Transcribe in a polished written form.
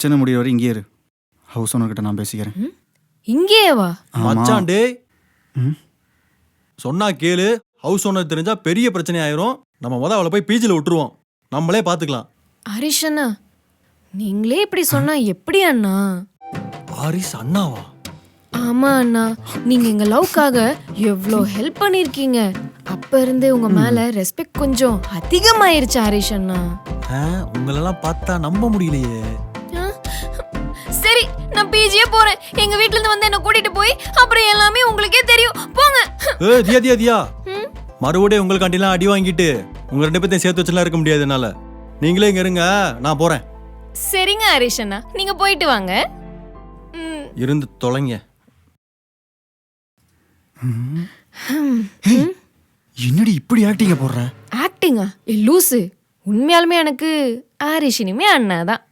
பிரச்சனை முடிய வரை இங்கே இரு. ஹவுஸ் ஓனர்கிட்ட நான் பேசிக்கிறேன். இங்கேயே வா. மச்சான் டேய், ம் சொன்னா கேளு. ஹவுஸ் ஓனர் தெரிஞ்சா பெரிய பிரச்சனை ஆயிரும். நம்ம அவளை போய் பீச்சில் விட்டுருவோம். நம்மளே பாத்துக்கலாம். ஹரிஷ் அண்ணா, நீங்களே இப்படி சொன்னா எப்படி அண்ணா? ஹரிஷ் அண்ணாவா? ஆமா அண்ணா, நீங்க எங்க லவ்க்காக எவ்வளோ ஹெல்ப் பண்ணிருக்கீங்க. அப்ப இருந்தே உங்க மேல ரெஸ்பெக்ட் கொஞ்சம் அதிகமாயிருச்சு ஹரிஷ் அண்ணா. உங்களெல்லாம் பார்த்தா நம்ப முடியலையே. சரி, நான் பிஜியே போறேன். எங்க வீட்ல இருந்து வந்து என்ன கூட்டிட்டு போய் அப்புறம் எல்லாமே உங்களுக்கே தெரியும். போங்க. தியா தியா தியா, மறுபடியும் உங்களுக்காண்டிலாம் அடி வாங்கிட்டு உங்க 2 பேர்த்தையும் சேர்த்து வச்சுலாம் இருக்க முடியாது என்னால. நீங்களே இங்க இருங்க, நான் போறேன். சரிங்க ஹரிஷ் அண்ணா, நீங்க போயிட்டு வாங்க. இருந்து தொலைங்க. என்னடி இப்படி ஆக்டிங்க போடுற? ஆக்டிங்கா? லூசு. உண்மையாலுமே எனக்கு ஹரிஷ் இனிமே அண்ணா தான்.